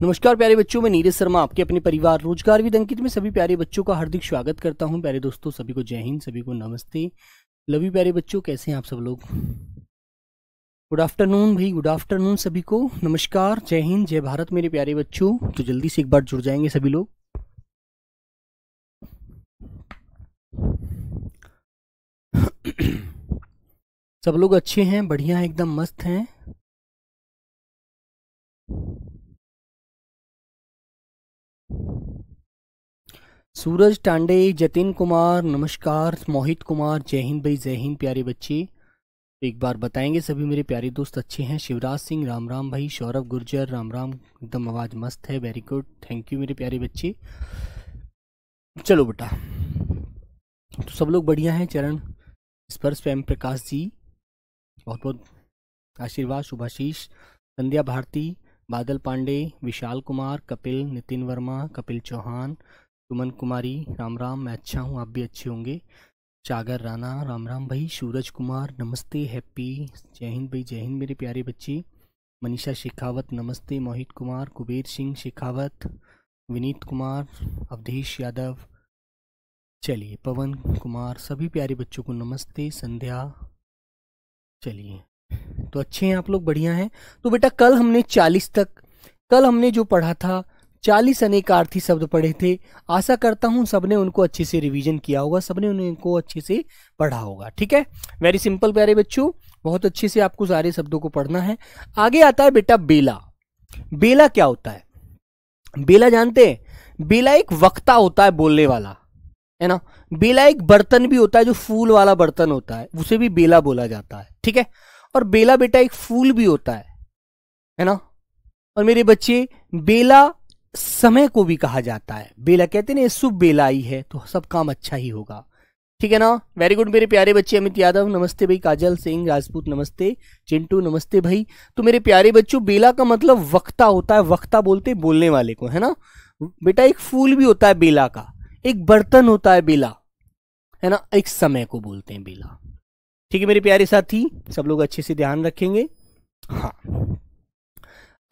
नमस्कार प्यारे बच्चों, मैं नीरज शर्मा आपके अपने परिवार रोजगार विद अंकित में सभी प्यारे बच्चों का हार्दिक स्वागत करता हूं। प्यारे दोस्तों, सभी को जय हिंद, सभी को नमस्ते। लव यू प्यारे बच्चों, कैसे हैं आप सब लोग? गुड आफ्टरनून भाई, गुड आफ्टरनून सभी को। नमस्कार, जय हिंद, जय भारत मेरे प्यारे बच्चों। तो जल्दी से एक बार जुड़ जाएंगे सभी लोग। सब लोग अच्छे हैं, बढ़िया है, एकदम मस्त हैं। सूरज टांडे, जतिन कुमार, नमस्कार। मोहित कुमार, जय हिंद भाई, जय हिंद प्यारे बच्चे। एक बार बताएंगे सभी मेरे प्यारे दोस्त अच्छे हैं। शिवराज सिंह, राम राम भाई। सौरभ गुर्जर, राम राम, एकदम आवाज मस्त है, वेरी गुड, थैंक यू मेरे प्यारे बच्चे। चलो बेटा, तो सब लोग बढ़िया हैं। चरण स्पर्श स्वयं प्रकाश जी, बहुत बहुत आशीर्वाद, शुभाशीष, संध्या भारती, बादल पांडे, विशाल कुमार, कपिल, नितिन वर्मा, कपिल चौहान, सुमन कुमारी, राम राम, मैं अच्छा हूँ, आप भी अच्छे होंगे। सागर राणा, राम राम भाई। सूरज कुमार, नमस्ते, हैप्पी, जय हिंद भाई, जय हिंद मेरे प्यारे बच्चे। मनीषा शेखावत, नमस्ते। मोहित कुमार, कुबेर सिंह शेखावत, विनीत कुमार, अवधेश यादव, चलिए पवन कुमार, सभी प्यारे बच्चों को नमस्ते। संध्या, चलिए तो अच्छे हैं आप लोग, बढ़िया हैं। तो बेटा कल हमने 40 तक, कल हमने जो पढ़ा था 40 अनेकार्थी शब्द पढ़े थे। आशा करता हूं सबने उनको अच्छे से रिवीजन किया होगा, सबने उनको अच्छे से पढ़ा होगा। ठीक है, वेरी सिंपल प्यारे बच्चों, बहुत अच्छे से आपको सारे शब्दों को पढ़ना है। आगे आता है बेटा बेला। बेला क्या होता है? बेला जानते हैं? बेला एक वक्ता होता है, बोलने वाला, है ना। बेला एक बर्तन भी होता है, जो फूल वाला बर्तन होता है, उसे भी बेला बोला जाता है। ठीक है, और बेला बेटा एक फूल भी होता है ना। और मेरे बच्चे, बेला समय को भी कहा जाता है। बेला कहते हैं ना, शुभ बेला आई है तो सब काम अच्छा ही होगा। ठीक है ना, वेरी गुड मेरे प्यारे बच्चे। अमित यादव, नमस्ते भाई। काजल सिंह राजपूत, नमस्ते। चिंटू, नमस्ते भाई। तो मेरे प्यारे बच्चों, बेला का मतलब वक्ता होता है, वक्ता बोलते बोलने वाले को, है ना। बेटा एक फूल भी होता है बेला का, एक बर्तन होता है बेला, है ना, एक समय को बोलते हैं बेला। ठीक है मेरे प्यारे साथी, सब लोग अच्छे से ध्यान रखेंगे। हाँ,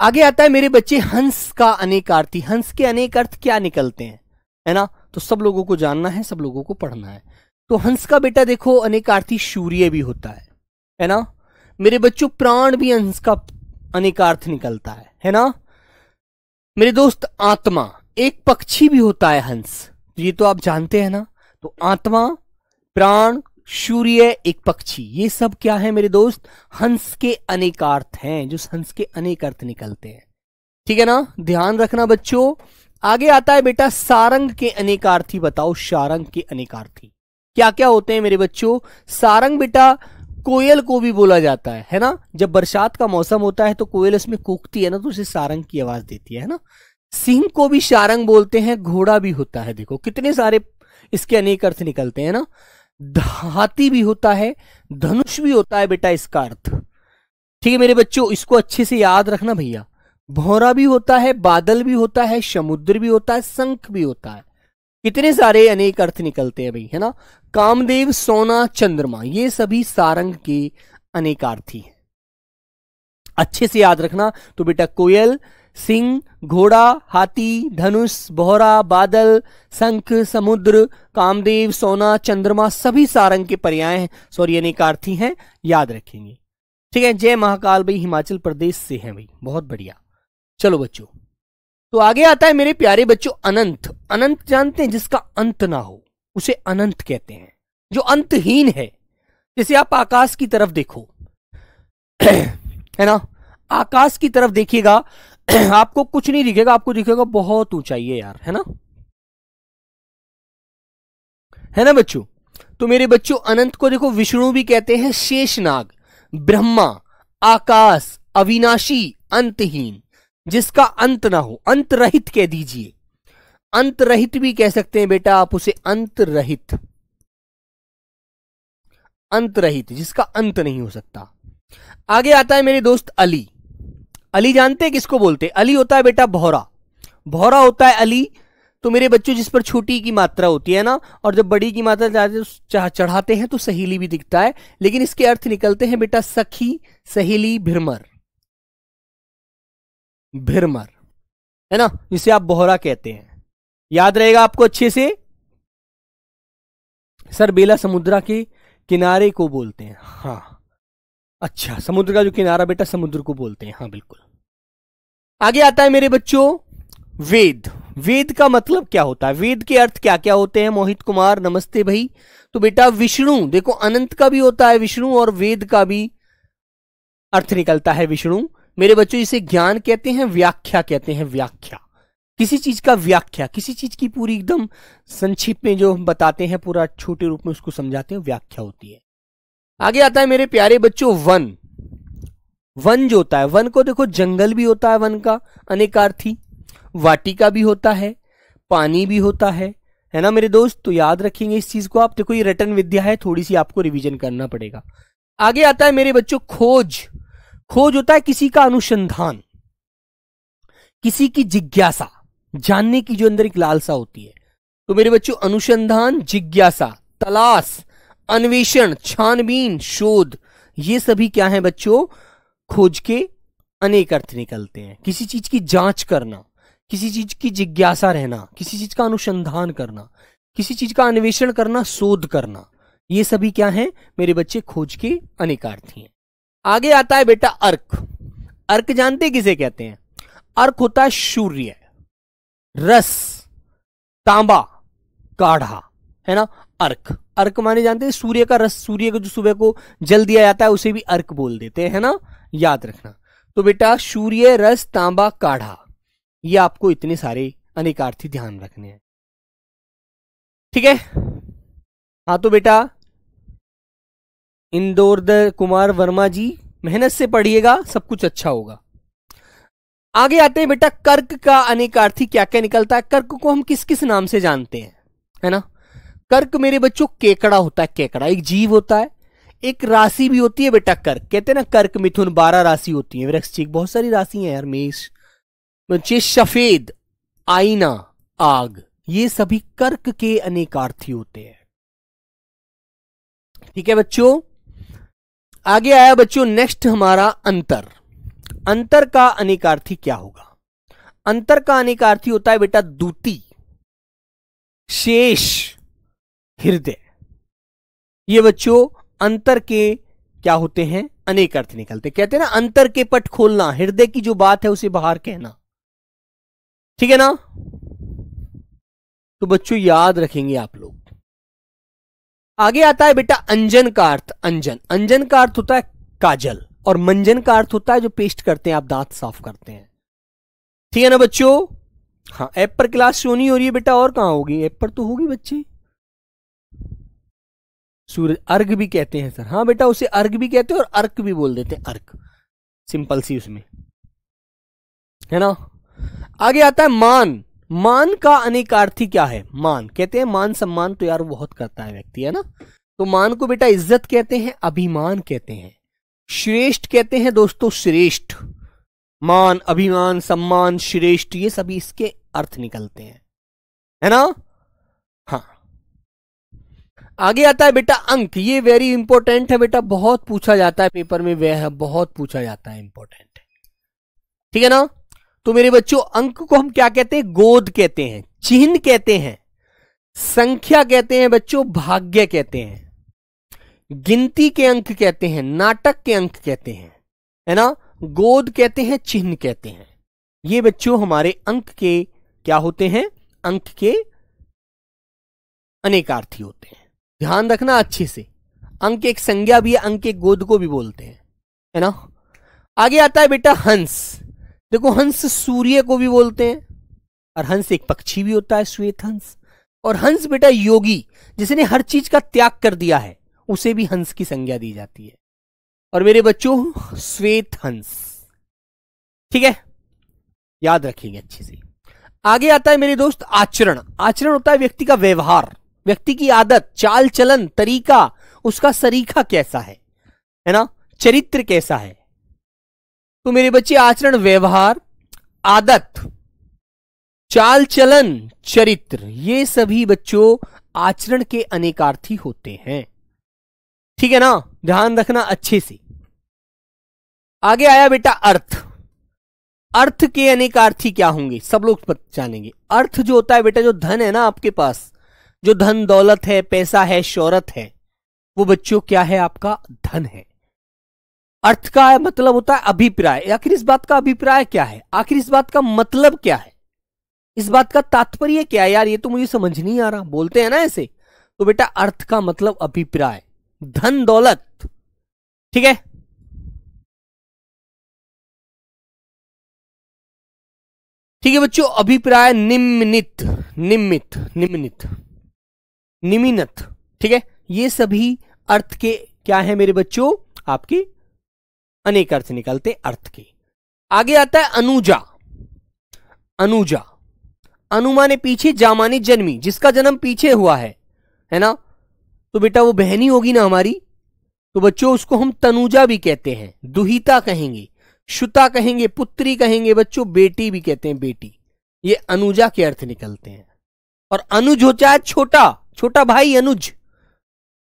आगे आता है मेरे बच्चे हंस का अनेकार्थी। हंस के अनेक अर्थ क्या निकलते हैं, है ना, तो सब लोगों को जानना है, सब लोगों को पढ़ना है। तो हंस का बेटा देखो अनेकार्थी सूर्य भी होता है ना। मेरे बच्चों प्राण भी हंस का अनेकार्थ निकलता है ना। मेरे दोस्त आत्मा, एक पक्षी भी होता है हंस, ये तो आप जानते हैं ना। तो आत्मा, प्राण, सूर्य, एक पक्षी, ये सब क्या है मेरे दोस्त? हंस के अनेकार्थ हैं, जो हंस के अनेक अर्थ निकलते हैं। ठीक है ना, ध्यान रखना बच्चों। आगे आता है बेटा सारंग के अनेकार्थी। बताओ सारंग के अनेकार्थी क्या क्या होते हैं मेरे बच्चों? सारंग बेटा कोयल को भी बोला जाता है ना। जब बरसात का मौसम होता है तो कोयल उसमें कूकती है ना, तो उसे सारंग की आवाज देती है ना। सिंह को भी सारंग बोलते हैं, घोड़ा भी होता है, देखो कितने सारे इसके अनेक अर्थ निकलते हैं ना। हाथी भी होता है, धनुष भी होता है बेटा इसका अर्थ। ठीक है मेरे बच्चों, इसको अच्छे से याद रखना भैया। भौरा भी होता है, बादल भी होता है, समुद्र भी होता है, शंख भी होता है, कितने सारे अनेक अर्थ निकलते हैं भाई, है ना। कामदेव, सोना, चंद्रमा, ये सभी सारंग के अनेकार्थी हैं, अच्छे से याद रखना। तो बेटा कोयल, सिंह, घोड़ा, हाथी, धनुष, बोहरा, बादल, शंख, समुद्र, कामदेव, सोना, चंद्रमा, सभी सारंग के पर्याय हैं, सॉरी अनेकार्थी हैं, याद रखेंगे। ठीक है, जय महाकाल भाई, हिमाचल प्रदेश से हैं भाई, बहुत बढ़िया। चलो बच्चों, तो आगे आता है मेरे प्यारे बच्चों अनंत। अनंत जानते हैं? जिसका अंत ना हो उसे अनंत कहते हैं, जो अंतहीन है। जैसे आप आकाश की तरफ देखो है ना, आकाश की तरफ देखिएगा आपको कुछ नहीं दिखेगा, आपको दिखेगा बहुत ऊंचाई है यार, है ना बच्चों। तो मेरे बच्चों अनंत को देखो विष्णु भी कहते हैं, शेषनाग, ब्रह्मा, आकाश, अविनाशी, अंतहीन, जिसका अंत ना हो, अंत रहित कह दीजिए। अंत रहित भी कह सकते हैं बेटा आप उसे, अंत रहित, अंत रहित, जिसका अंत नहीं हो सकता। आगे आता है मेरे दोस्त अली। अली जानते हैं किसको बोलते हैं? अली होता है बेटा भौरा, भौरा होता है अली। तो मेरे बच्चों जिस पर छोटी की मात्रा होती है ना, और जब बड़ी की मात्रा चढ़ाते हैं तो सहेली भी दिखता है, लेकिन इसके अर्थ निकलते हैं बेटा सखी, सहेली, भिरमर, भिरमर। है ना, जिसे आप बोहरा कहते हैं। याद रहेगा आपको अच्छे से। सर बेला समुद्र के किनारे को बोलते हैं। हाँ, अच्छा, समुद्र का जो किनारा बेटा समुद्र को बोलते हैं। हाँ बिल्कुल। आगे आता है मेरे बच्चों वेद। वेद का मतलब क्या होता है, वेद के अर्थ क्या क्या होते हैं? मोहित कुमार नमस्ते भाई। तो बेटा विष्णु, देखो अनंत का भी होता है विष्णु और वेद का भी अर्थ निकलता है विष्णु। मेरे बच्चों इसे ज्ञान कहते हैं, व्याख्या कहते हैं। व्याख्या, किसी चीज का व्याख्या, किसी चीज की पूरी एकदम संक्षिप्त में जो हम बताते हैं, पूरा छोटे रूप में उसको समझाते हैं, व्याख्या होती है। आगे आता है मेरे प्यारे बच्चों वन। वन जो होता है, वन को देखो जंगल भी होता है, वन का अनेकार्थी, वाटिका भी होता है, पानी भी होता है ना मेरे दोस्त। तो याद रखेंगे इस चीज को आप। देखो ये रटन विद्या है, थोड़ी सी आपको रिवीजन करना पड़ेगा। आगे आता है मेरे बच्चों खोज। खोज होता है किसी का अनुसंधान, किसी की जिज्ञासा, जानने की जो अंदर एक लालसा होती है। तो मेरे बच्चों अनुसंधान, जिज्ञासा, तलाश, अन्वेषण, छानबीन, शोध, ये सभी क्या है बच्चों? खोज के अनेक अर्थ निकलते हैं। किसी चीज की जांच करना, किसी चीज की जिज्ञासा रहना, किसी चीज का अनुसंधान करना, किसी चीज का अन्वेषण करना, शोध करना, ये सभी क्या है मेरे बच्चे? खोज के अनेकार्थी हैं। आगे आता है बेटा अर्क। अर्क जानते किसे कहते हैं? अर्क होता है सूर्य, रस, तांबा, काढ़ा, है ना। अर्क, अर्क माने जानते हैं सूर्य का रस, सूर्य को जो सुबह को जल दिया जाता है उसे भी अर्क बोल देते हैं, है ना, याद रखना। तो बेटा सूर्य, रस, तांबा, काढ़ा, ये आपको इतने सारे अनेकार्थी ध्यान रखने हैं, ठीक है। हाँ तो बेटा इंदौर कुमार वर्मा जी मेहनत से पढ़िएगा, सब कुछ अच्छा होगा। आगे आते हैं बेटा कर्क का अनेकार्थी क्या क्या निकलता है। कर्क को हम किस किस नाम से जानते हैं, है ना। कर्क मेरे बच्चों केकड़ा होता है, केकड़ा एक जीव होता है। एक राशि भी होती है बेटा कर्क, कहते हैं ना कर्क मिथुन 12 राशि होती है। वृश्चिक, बहुत सारी राशि है यार। मेष, बच्चे सफेद, आईना, आग, ये सभी कर्क के अनेकार्थी होते हैं, ठीक है बच्चों। आगे आया बच्चों नेक्स्ट हमारा अंतर। अंतर का अनेकार्थी क्या होगा? अंतर का अनेकार्थी होता है बेटा दूती, शेष, हृदय। ये बच्चों अंतर के क्या होते हैं? अनेक अर्थ निकलते। कहते हैं ना अंतर के पट खोलना, हृदय की जो बात है उसे बाहर कहना, ठीक है ना। तो बच्चों याद रखेंगे आप लोग। आगे आता है बेटा अंजन का अर्थ। अंजन, अंजन का अर्थ होता है काजल, और मंजन का अर्थ होता है जो पेस्ट करते हैं आप, दांत साफ करते हैं, ठीक है ना बच्चों। हाँ ऐप पर क्लास शो नहीं हो रही है बेटा, और कहां होगी? ऐप पर तो होगी बच्चे। सूरज, अर्घ भी कहते हैं सर। हाँ बेटा उसे अर्घ भी कहते हैं और अर्क भी बोल देते हैं, अर्क सिंपल सी उसमें, है ना। आगे आता है मान। मान का अनेकार्थी क्या है? मान, कहते हैं मान सम्मान तो यार बहुत करता है व्यक्ति, है ना। तो मान को बेटा इज्जत कहते हैं, अभिमान कहते हैं, श्रेष्ठ कहते हैं दोस्तों, श्रेष्ठ। मान, अभिमान, सम्मान, श्रेष्ठ, ये सभी इसके अर्थ निकलते हैं, है ना। हाँ आगे आता है बेटा अंक। ये वेरी इंपॉर्टेंट है बेटा, बहुत पूछा जाता है पेपर में, वह बहुत पूछा जाता है, इंपॉर्टेंट है, ठीक है ना। तो मेरे बच्चों अंक को हम क्या कहते हैं? गोद कहते हैं, चिन्ह कहते हैं, संख्या कहते हैं बच्चों, भाग्य कहते हैं, गिनती के अंक कहते हैं, नाटक के अंक कहते हैं, है ना। गोद कहते हैं, चिन्ह कहते हैं। ये बच्चों हमारे अंक के क्या होते हैं? अंक के अनेकार्थी होते हैं, ध्यान रखना अच्छे से। अंक एक संज्ञा भी है, अंक एक गोद को भी बोलते हैं, है ना। आगे आता है बेटा हंस। देखो हंस सूर्य को भी बोलते हैं, और हंस एक पक्षी भी होता है, श्वेत हंस। और हंस बेटा योगी, जिसने हर चीज का त्याग कर दिया है, उसे भी हंस की संज्ञा दी जाती है। और मेरे बच्चों श्वेत हंस, ठीक है, याद रखिएगा अच्छे से। आगे आता है मेरे दोस्त आचरण। आचरण होता है व्यक्ति का व्यवहार, व्यक्ति की आदत, चाल चलन, तरीका, उसका सरीखा कैसा है ना, चरित्र कैसा है। तो मेरे बच्चे आचरण, व्यवहार, आदत, चाल चलन, चरित्र, ये सभी बच्चों आचरण के अनेकार्थी होते हैं, ठीक है ना, ध्यान रखना अच्छे से। आगे आया बेटा अर्थ। अर्थ के अनेकार्थी क्या होंगे सब लोग जानेंगे। अर्थ जो होता है बेटा, जो धन है ना आपके पास, जो धन दौलत है, पैसा है, शोहरत है, वो बच्चों क्या है? आपका धन है। अर्थ का मतलब होता है अभिप्राय। आखिर इस बात का अभिप्राय क्या है? आखिर इस बात का मतलब क्या है? इस बात का तात्पर्य क्या है? यार ये तो मुझे समझ नहीं आ रहा, बोलते हैं ना ऐसे। तो बेटा अर्थ का मतलब अभिप्राय, धन दौलत, ठीक है। ठीक है बच्चों, अभिप्राय, निम्नित, निम्मित, निम्नित, निमिनत, ठीक है, ये सभी अर्थ के क्या है मेरे बच्चों? आपके अनेक अर्थ निकलते अर्थ के। आगे आता है अनुजा। अनुजा, अनु माने पीछे, जा माने जन्मी, जिसका जन्म पीछे हुआ है ना, तो बेटा वो बहनी होगी ना हमारी। तो बच्चों उसको हम तनुजा भी कहते हैं, दुहिता कहेंगे, शुता कहेंगे, पुत्री कहेंगे, बच्चों बेटी भी कहते हैं, बेटी। ये अनुजा के अर्थ निकलते हैं। और अनुज होता है छोटा, छोटा भाई अनुज,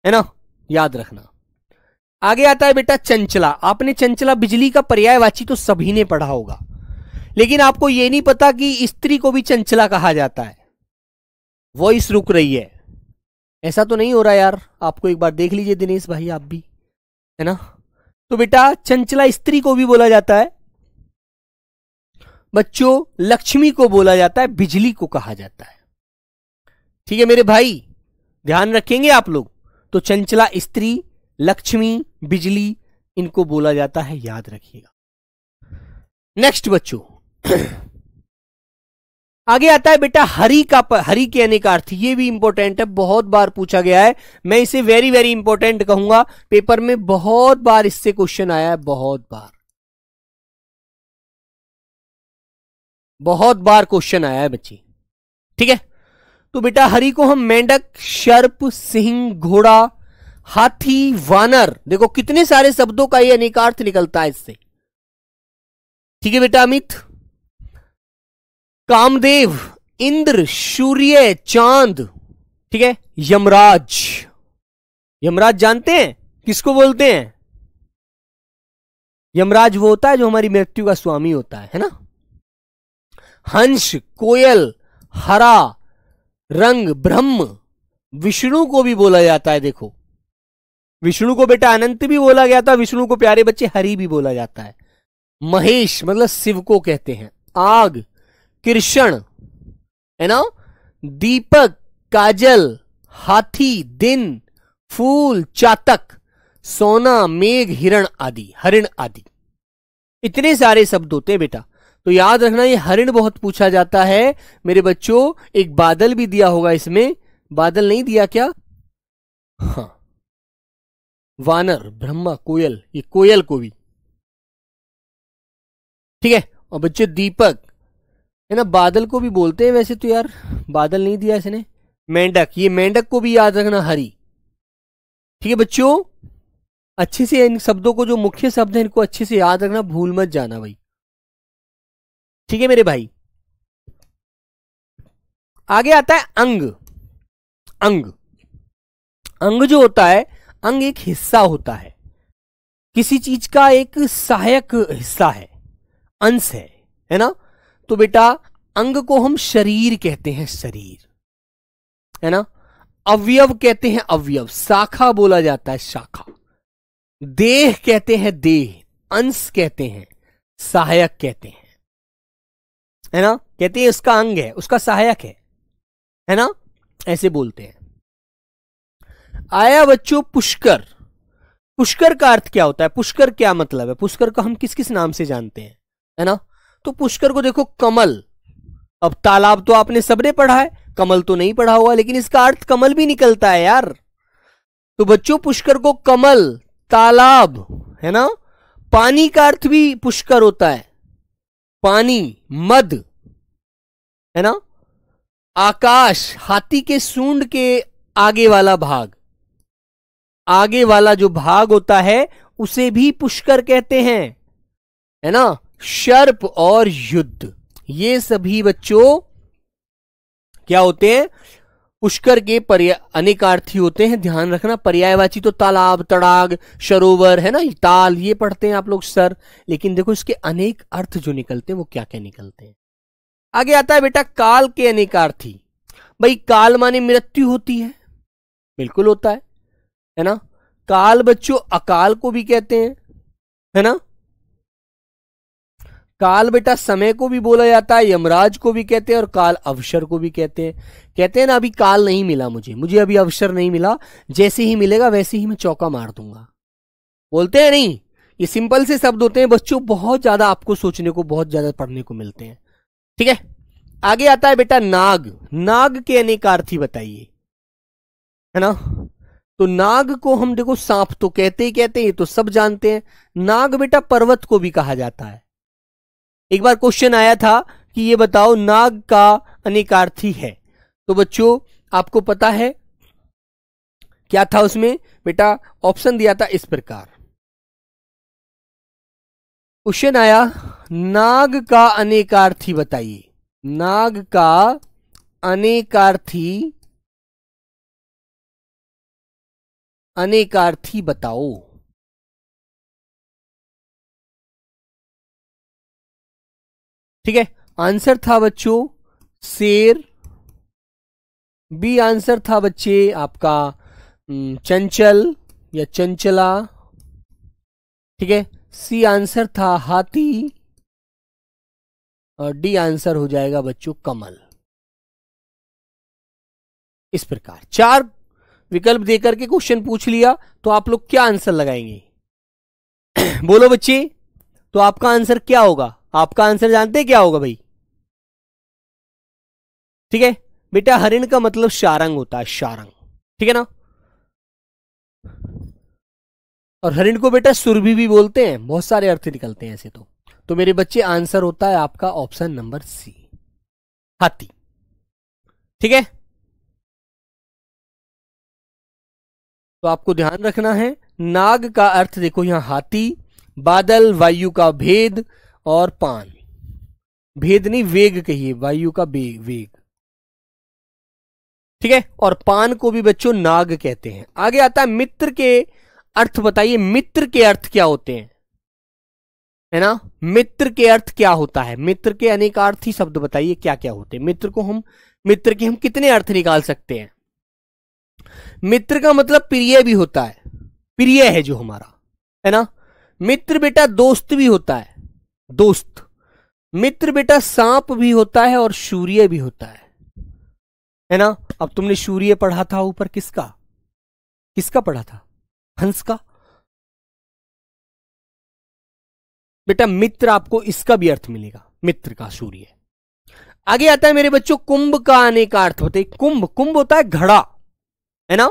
है ना, याद रखना। आगे आता है बेटा चंचला। आपने चंचला बिजली का पर्यायवाची तो सभी ने पढ़ा होगा, लेकिन आपको यह नहीं पता कि स्त्री को भी चंचला कहा जाता है। वॉइस रुक रही है, ऐसा तो नहीं हो रहा यार? आपको एक बार देख लीजिए दिनेश भाई, आप भी, है ना। तो बेटा चंचला स्त्री को भी बोला जाता है बच्चों, लक्ष्मी को बोला जाता है, बिजली को कहा जाता है। ठीक है मेरे भाई, ध्यान रखेंगे आप लोग। तो चंचला स्त्री, लक्ष्मी, बिजली, इनको बोला जाता है, याद रखिएगा। नेक्स्ट बच्चों आगे आता है बेटा हरि का, हरि के अनेक अर्थ। ये भी इंपॉर्टेंट है, बहुत बार पूछा गया है। मैं इसे वेरी वेरी इंपॉर्टेंट कहूंगा, पेपर में बहुत बार इससे क्वेश्चन आया है, बहुत बार क्वेश्चन आया है बच्चे, ठीक है। तो बेटा हरि को हम मेंढक, सर्प, सिंह, घोड़ा, हाथी, वानर, देखो कितने सारे शब्दों का ये अनेकार्थ निकलता है इससे, ठीक है बेटा अमित। कामदेव, इंद्र, सूर्य, चांद, ठीक है। यमराज, यमराज जानते हैं किसको बोलते हैं? यमराज वो होता है जो हमारी मृत्यु का स्वामी होता है ना। हंस, कोयल, हरा, रंग, ब्रह्म, विष्णु को भी बोला जाता है। देखो विष्णु को बेटा अनंत भी बोला गया था, विष्णु को प्यारे बच्चे हरि भी बोला जाता है। महेश मतलब शिव को कहते हैं। आग, कृष्ण, है ना, दीपक, काजल, हाथी, दिन, फूल, चातक, सोना, मेघ, हिरण आदि, हरिण आदि, इतने सारे शब्द होते हैं बेटा। तो याद रखना ये हरिण बहुत पूछा जाता है मेरे बच्चों। एक बादल भी दिया होगा इसमें, बादल नहीं दिया क्या? हाँ, वानर, ब्रह्मा, कोयल, ये कोयल को भी, ठीक है। और बच्चे दीपक, है ना, बादल को भी बोलते हैं वैसे तो यार, बादल नहीं दिया इसने। मेंढक, ये मेंढक को भी याद रखना, हरि, ठीक है बच्चों। अच्छे से इन शब्दों को, जो मुख्य शब्द है इनको अच्छे से याद रखना, भूल मत जाना भाई, ठीक है मेरे भाई। आगे आता है अंग। अंग, अंग जो होता है, अंग एक हिस्सा होता है, किसी चीज का एक सहायक हिस्सा है, अंश है ना। तो बेटा अंग को हम शरीर कहते हैं, शरीर, है ना। अवयव कहते हैं, अवयव, शाखा बोला जाता है, शाखा। देह कहते हैं, देह, अंश कहते हैं, सहायक कहते हैं, है ना। कहते हैं उसका अंग है, उसका सहायक है ना, ऐसे बोलते हैं। आया बच्चों पुष्कर। पुष्कर का अर्थ क्या होता है? पुष्कर क्या मतलब है? पुष्कर का हम किस किस नाम से जानते हैं, है ना। तो पुष्कर को देखो कमल, अब तालाब तो आपने सबने पढ़ा है, कमल तो नहीं पढ़ा हुआ, लेकिन इसका अर्थ कमल भी निकलता है यार। तो बच्चों पुष्कर को कमल, तालाब, है ना। पानी का अर्थ भी पुष्कर होता है, पानी, मद, है ना। आकाश, हाथी के सूंड के आगे वाला भाग, आगे वाला जो भाग होता है उसे भी पुष्कर कहते हैं, है ना। सर्प और युद्ध, ये सभी बच्चों क्या होते हैं? पुष्कर के अनेकार्थी होते हैं, ध्यान रखना। पर्यायवाची तो तालाब, तड़ाग, सरोवर है ना, ताल, ये पढ़ते हैं आप लोग सर। लेकिन देखो इसके अनेक अर्थ जो निकलते हैं वो क्या क्या निकलते हैं। आगे आता है बेटा काल के अनेकार्थी। भाई काल माने मृत्यु होती है, बिल्कुल होता है ना। काल बच्चों अकाल को भी कहते हैं, है ना। काल बेटा समय को भी बोला जाता है, यमराज को भी कहते हैं, और काल अवसर को भी कहते हैं। कहते हैं ना अभी काल नहीं मिला मुझे अभी अवसर नहीं मिला, जैसे ही मिलेगा वैसे ही मैं चौका मार दूंगा, बोलते हैं नहीं। ये सिंपल से शब्द होते हैं बच्चों, बहुत ज्यादा आपको सोचने को, बहुत ज्यादा पढ़ने को मिलते हैं। ठीक है, आगे आता है बेटा नाग। नाग के अनेकार्थी बताइए, है ना। तो नाग को हम देखो सांप तो कहते ही कहते हैं, ये तो सब जानते हैं। नाग बेटा पर्वत को भी कहा जाता है। एक बार क्वेश्चन आया था कि ये बताओ नाग का अनेकार्थी है, तो बच्चों आपको पता है क्या था उसमें बेटा, ऑप्शन दिया था इस प्रकार। क्वेश्चन आया नाग का अनेकार्थी बताइए, नाग का अनेकार्थी बताओ। ठीक है, आंसर था बच्चों शेर, बी आंसर था बच्चे आपका चंचल या चंचला। ठीक है, सी आंसर था हाथी, और डी आंसर हो जाएगा बच्चों कमल। इस प्रकार 4 विकल्प देकर के क्वेश्चन पूछ लिया, तो आप लोग क्या आंसर लगाएंगे बोलो बच्चे, तो आपका आंसर क्या होगा? आपका आंसर जानते हैं क्या होगा भाई? ठीक है बेटा, हरिण का मतलब शारंग होता है, शारंग, ठीक है ना। और हरिण को बेटा सुरभि भी बोलते हैं, बहुत सारे अर्थ निकलते हैं ऐसे तो मेरे बच्चे आंसर होता है आपका ऑप्शन नंबर सी, हाथी। ठीक है, तो आपको ध्यान रखना है, नाग का अर्थ देखो यहां हाथी, बादल, वायु का भेद, और पान, भेद नहीं वेग कहिए, वायु का वेग। ठीक है, और पान को भी बच्चों नाग कहते हैं। आगे आता है मित्र के अर्थ बताइए, मित्र के अर्थ क्या होते हैं, है ना। मित्र के अर्थ क्या होता है, मित्र के अनेकार्थी शब्द बताइए क्या क्या होते हैं। मित्र के हम कितने अर्थ निकाल सकते हैं। मित्र का मतलब प्रिय भी होता है, प्रिय है जो हमारा, है ना। मित्र बेटा दोस्त भी होता है, दोस्त। मित्र बेटा सांप भी होता है और सूर्य भी होता है ना। अब तुमने सूर्य पढ़ा था ऊपर, किसका पढ़ा था? हंस का। बेटा मित्र आपको इसका भी अर्थ मिलेगा, मित्र का सूर्य। आगे आता है मेरे बच्चों कुंभ का अनेकार्थ बताइए। कुंभ होता है घड़ा, है ना।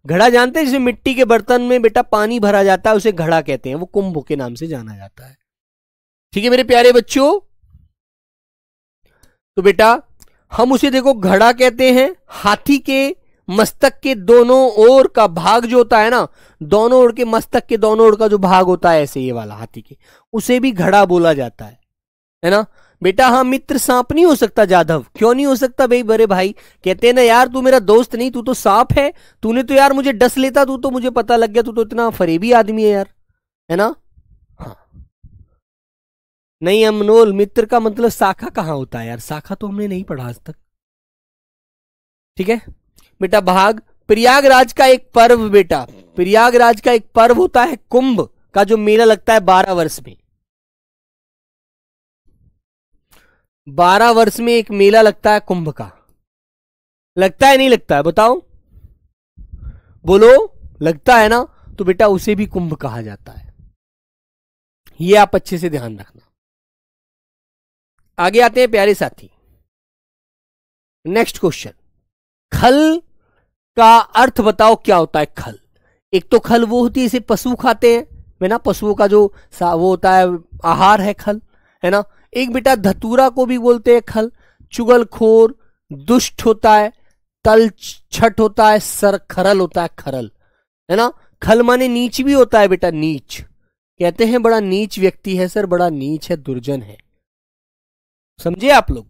घड़ा जानते हैं, जिसे मिट्टी के बर्तन में बेटा पानी भरा जाता है, उसे घड़ा कहते हैं, वो कुंभ के नाम से जाना जाता है। ठीक है मेरे प्यारे बच्चों, तो बेटा हम उसे देखो घड़ा कहते हैं। हाथी के मस्तक के दोनों ओर का भाग जो होता है ना, दोनों ओर के मस्तक के दोनों ओर का जो भाग होता है ऐसे ये वाला हाथी के, उसे भी घड़ा बोला जाता है ना। बेटा हाँ, मित्र सांप नहीं हो सकता जाधव, क्यों नहीं हो सकता भाई? बड़े भाई कहते हैं ना यार, तू मेरा दोस्त नहीं, तू तो सांप है, तूने तो यार मुझे डस लेता, तू तो मुझे पता लग गया, तू तो इतना फरेबी आदमी है यार, है ना। हाँ नहीं अमनोल, मित्र का मतलब शाखा कहां होता है यार, शाखा तो हमने नहीं पढ़ा आज तक। ठीक है बेटा, भाग प्रयागराज का एक पर्व, बेटा प्रयागराज का एक पर्व होता है कुंभ का, जो मेला लगता है 12 वर्ष में। 12 वर्ष में एक मेला लगता है कुंभ का, लगता है नहीं लगता है बताओ, बोलो लगता है ना। तो बेटा उसे भी कुंभ कहा जाता है, ये आप अच्छे से ध्यान रखना। आगे आते हैं प्यारे साथी, नेक्स्ट क्वेश्चन। खल का अर्थ बताओ क्या होता है खल। एक तो खल वो होती है इसे पशु खाते हैं, है ना, पशुओं का जो वो होता है आहार है खल, है ना। एक बेटा धतूरा को भी बोलते हैं खल, चुगलखोर, दुष्ट होता है, तल छठ होता है, सर खरल होता है, खरल, है ना। खल माने नीच भी होता है बेटा, नीच कहते हैं, बड़ा नीच व्यक्ति है सर, बड़ा नीच है, दुर्जन है, समझे आप लोग।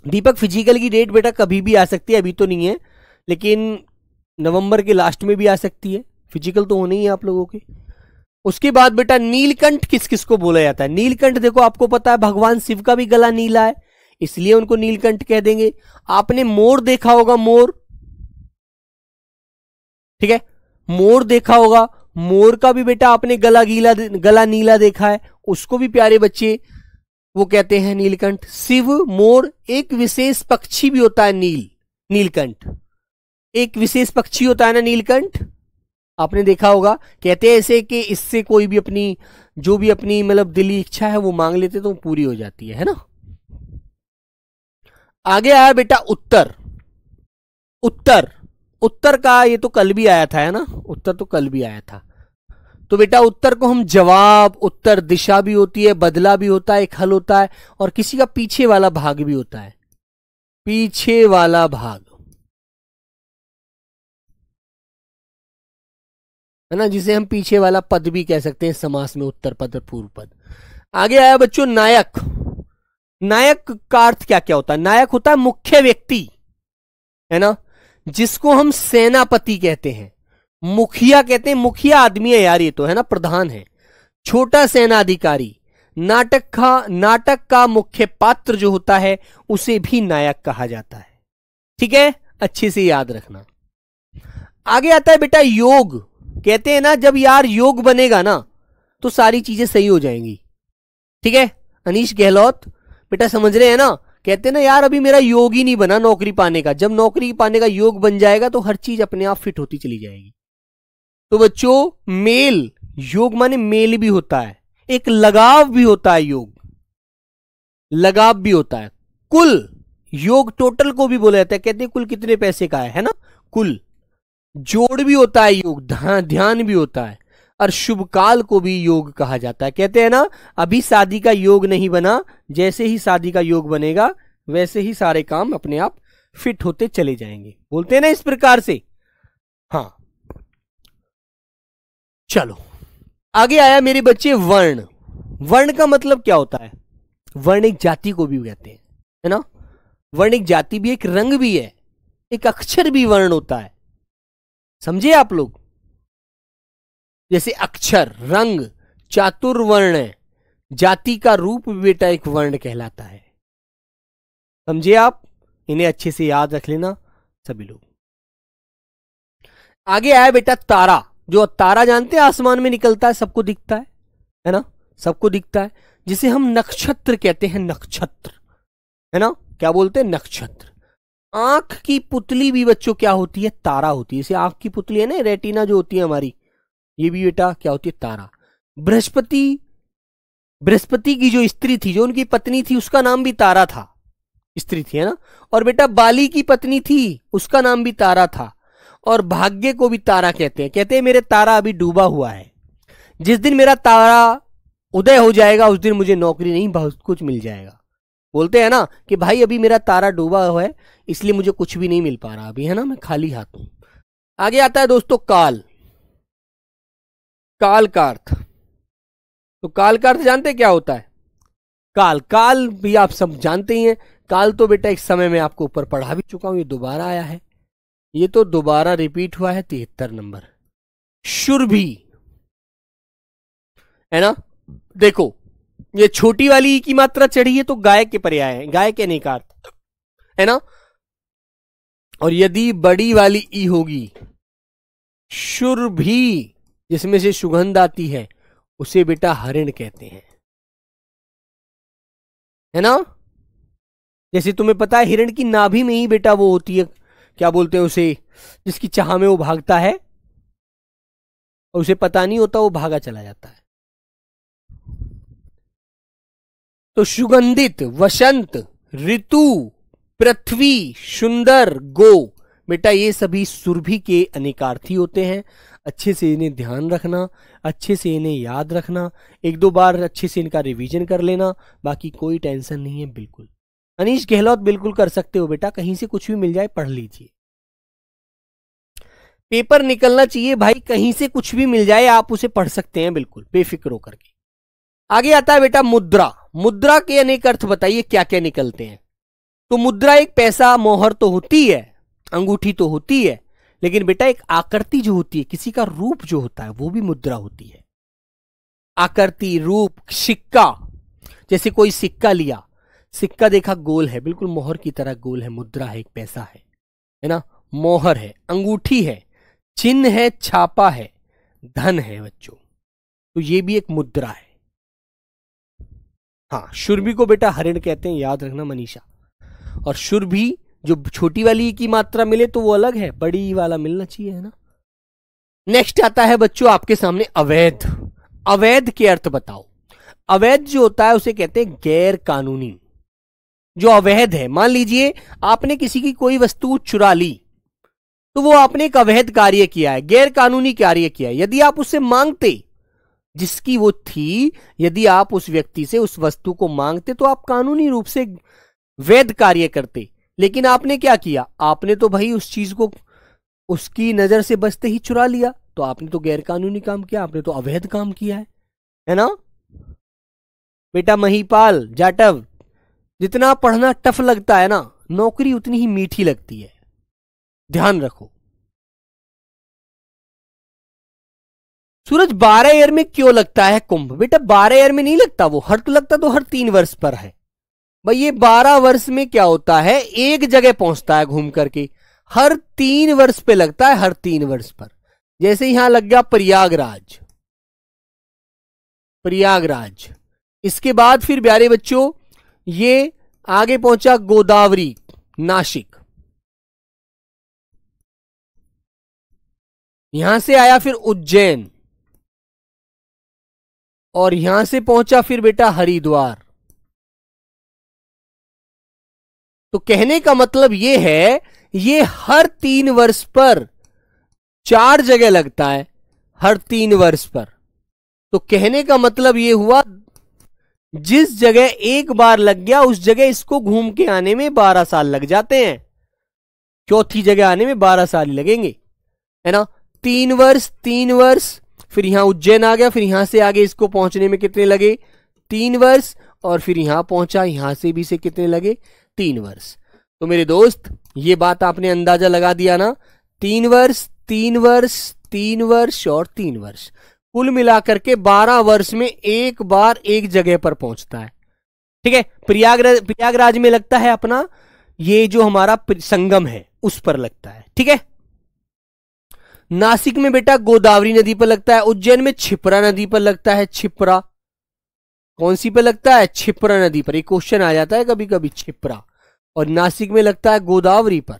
दीपक फिजिकल की डेट बेटा कभी भी आ सकती है, अभी तो नहीं है, लेकिन नवंबर के लास्ट में भी आ सकती है। फिजिकल तो होने ही है आप लोगों के। उसके बाद बेटा नीलकंठ किस किस को बोला जाता है? नीलकंठ देखो आपको पता है भगवान शिव का भी गला नीला है, इसलिए उनको नीलकंठ कह देंगे। आपने मोर देखा होगा, मोर, ठीक है, मोर देखा होगा, मोर का भी बेटा आपने गला नीला देखा है, उसको भी प्यारे बच्चे वो कहते हैं नीलकंठ। शिव, मोर, एक विशेष पक्षी भी होता है नीलकंठ, एक विशेष पक्षी होता है ना नीलकंठ, आपने देखा होगा। कहते हैं ऐसे कि इससे कोई भी अपनी जो भी अपनी मतलब दिली इच्छा है वो मांग लेते तो पूरी हो जाती है ना। आगे आया बेटा उत्तर। उत्तर, उत्तर का ये तो कल भी आया था, है ना, उत्तर तो कल भी आया था। तो बेटा उत्तर को हम जवाब, उत्तर दिशा भी होती है, बदला भी होता है, एक हल होता है, और किसी का पीछे वाला भाग भी होता है, पीछे वाला भाग, है ना, जिसे हम पीछे वाला पद भी कह सकते हैं समास में, उत्तर पद और पूर्व पद। आगे आया बच्चों नायक। नायक का अर्थ क्या क्या होता है? नायक होता है मुख्य व्यक्ति, है ना, जिसको हम सेनापति कहते हैं, मुखिया कहते हैं, मुखिया आदमी है यार ये तो, है ना, प्रधान है, छोटा सेनाधिकारी। नाटक का मुख्य पात्र जो होता है उसे भी नायक कहा जाता है, ठीक है, अच्छे से याद रखना। आगे आता है बेटा योग। कहते हैं ना जब यार योग बनेगा ना तो सारी चीजें सही हो जाएंगी, ठीक है। अनीश गहलोत बेटा समझ रहे हैं ना, कहते हैं ना यार अभी मेरा योग ही नहीं बना नौकरी पाने का, जब नौकरी पाने का योग बन जाएगा तो हर चीज अपने आप फिट होती चली जाएगी। तो बच्चों मेल, योग माने मेल भी होता है, एक लगाव भी होता है, योग लगाव भी होता है। कुल, योग टोटल को भी बोला जाता है, कहते हैं कुल कितने पैसे का है ना, कुल। जोड़ भी होता है योग, ध्यान भी होता है, और शुभ काल को भी योग कहा जाता है। कहते हैं ना अभी शादी का योग नहीं बना, जैसे ही शादी का योग बनेगा वैसे ही सारे काम अपने आप फिट होते चले जाएंगे, बोलते हैं ना इस प्रकार से। हाँ चलो आगे आया मेरे बच्चे वर्ण। वर्ण का मतलब क्या होता है? वर्ण एक जाति को भी कहते हैं, है ना, वर्ण एक जाति भी, एक रंग भी है, एक अक्षर भी वर्ण होता है, समझे आप लोग। जैसे अक्षर, रंग, चातुर्वर्ण है, जाति का रूप भी बेटा एक वर्ण कहलाता है, समझे आप, इन्हें अच्छे से याद रख लेना सभी लोग। आगे आया बेटा तारा। जो तारा जानते हैं आसमान में निकलता है, सबको दिखता है ना, सबको दिखता है, जिसे हम नक्षत्र कहते हैं, नक्षत्र, है ना, क्या बोलते हैं, नक्षत्र। आंख की पुतली भी बच्चों क्या होती है? तारा होती है। जैसे आंख की पुतली है ना, रेटिना जो होती है हमारी, ये भी बेटा क्या होती है? तारा। बृहस्पति की जो स्त्री थी, जो उनकी पत्नी थी, उसका नाम भी तारा था, स्त्री थी, है ना। और बेटा बाली की पत्नी थी, उसका नाम भी तारा था। और भाग्य को भी तारा कहते हैं, कहते हैं मेरे तारा अभी डूबा हुआ है, जिस दिन मेरा तारा उदय हो जाएगा उस दिन मुझे नौकरी नहीं बहुत कुछ मिल जाएगा। बोलते हैं ना कि भाई अभी मेरा तारा डूबा हुआ है इसलिए मुझे कुछ भी नहीं मिल पा रहा अभी, है ना, मैं खाली हाथ हूं। आगे आता है दोस्तों काल। काल का अर्थ, तो काल का अर्थ जानते क्या होता है? काल, काल भी आप सब जानते ही हैं। काल तो बेटा एक समय में आपको ऊपर पढ़ा भी चुका हूं, ये दोबारा आया है, ये तो दोबारा रिपीट हुआ है, 73 नंबर। शुरभी, है ना, देखो ये छोटी वाली ई की मात्रा चढ़ी है तो गाय के पर्याय है, गाय के अनेकार्थ, है ना। और यदि बड़ी वाली ई होगी शुरभी, जिसमें से सुगंध आती है, उसे बेटा हरिण कहते हैं, है ना। जैसे तुम्हें पता है हिरण की नाभि में ही बेटा वो होती है, क्या बोलते हैं उसे, जिसकी चाह में वो भागता है और उसे पता नहीं होता, वो भागा चला जाता है। तो सुगंधित, वसंत, ऋतु, पृथ्वी, सुंदर, गो, बेटा ये सभी सुरभि के अनेकार्थी होते हैं। अच्छे से इन्हें ध्यान रखना, अच्छे से इन्हें याद रखना, एक दो बार अच्छे से इनका रिवीजन कर लेना, बाकी कोई टेंशन नहीं है बिल्कुल। अनीश गहलोत बिल्कुल कर सकते हो बेटा, कहीं से कुछ भी मिल जाए पढ़ लीजिए, पेपर निकलना चाहिए भाई, कहीं से कुछ भी मिल जाए आप उसे पढ़ सकते हैं बिल्कुल बेफिक्र होकर के। आगे आता है बेटा मुद्रा। मुद्रा के अनेक अर्थ बताइए क्या क्या निकलते हैं? तो मुद्रा एक पैसा मोहर तो होती है, अंगूठी तो होती है, लेकिन बेटा एक आकृति जो होती है, किसी का रूप जो होता है, वो भी मुद्रा होती है। आकृति, रूप, सिक्का, जैसे कोई सिक्का लिया, सिक्का देखा गोल है, बिल्कुल मोहर की तरह गोल है, मुद्रा है, एक पैसा है ना, मोहर है, अंगूठी है, चिन्ह है, छापा है, धन है बच्चों, तो ये भी एक मुद्रा है। हाँ, शुरभी को बेटा हरिण कहते हैं, याद रखना मनीषा। और शुरभी जो छोटी वाली की मात्रा मिले तो वो अलग है, बड़ी वाला मिलना चाहिए, है ना। नेक्स्ट आता है बच्चों आपके सामने अवैध। अवैध के अर्थ बताओ। अवैध जो होता है उसे कहते हैं गैर कानूनी। जो अवैध है, मान लीजिए आपने किसी की कोई वस्तु चुरा ली, तो वो आपने एक अवैध कार्य किया है, गैर कानूनी कार्य किया है। यदि आप उससे मांगते, जिसकी वो थी, यदि आप उस व्यक्ति से उस वस्तु को मांगते तो आप कानूनी रूप से वैध कार्य करते, लेकिन आपने क्या किया, आपने तो भाई उस चीज को उसकी नजर से बचते ही चुरा लिया, तो आपने तो गैर कानूनी काम किया, आपने तो अवैध काम किया है ना। बेटा महिपाल जाटव, जितना पढ़ना टफ लगता है ना, नौकरी उतनी ही मीठी लगती है, ध्यान रखो। सूरज 12 ईयर में क्यों लगता है कुंभ? बेटा 12 ईयर में नहीं लगता, वो हर तो लगता तो हर 3 वर्ष पर है भाई। ये 12 वर्ष में क्या होता है, एक जगह पहुंचता है घूम करके, हर 3 वर्ष पे लगता है, हर 3 वर्ष पर। जैसे यहां लग गया प्रयागराज, प्रयागराज, इसके बाद फिर प्यारे बच्चों ये आगे पहुंचा गोदावरी, नासिक, यहां से आया फिर उज्जैन, और यहां से पहुंचा फिर बेटा हरिद्वार। तो कहने का मतलब यह है, ये हर 3 वर्ष पर 4 जगह लगता है, हर 3 वर्ष पर। तो कहने का मतलब यह हुआ, जिस जगह एक बार लग गया उस जगह इसको घूम के आने में 12 साल लग जाते हैं, चौथी जगह आने में 12 साल ही लगेंगे, है ना। 3 वर्ष, 3 वर्ष, फिर यहां उज्जैन आ गया, फिर यहां से आगे इसको पहुंचने में कितने लगे, 3 वर्ष, और फिर यहां पहुंचा, यहां से भी से कितने लगे, 3 वर्ष। तो मेरे दोस्त ये बात आपने अंदाजा लगा दिया ना, 3 वर्ष, 3 वर्ष, 3 वर्ष और 3 वर्ष, कुल मिलाकर के 12 वर्ष में एक बार एक जगह पर पहुंचता है। ठीक है, प्रयागराज में लगता है अपना ये जो हमारा संगम है उस पर लगता है। ठीक है, नासिक में बेटा गोदावरी नदी पर लगता है, उज्जैन में क्षिप्रा नदी पर लगता है, क्षिप्रा, कौन सी पे लगता है, क्षिप्रा नदी पर। एक क्वेश्चन आ जाता है कभी कभी, क्षिप्रा। और नासिक में लगता है गोदावरी पर,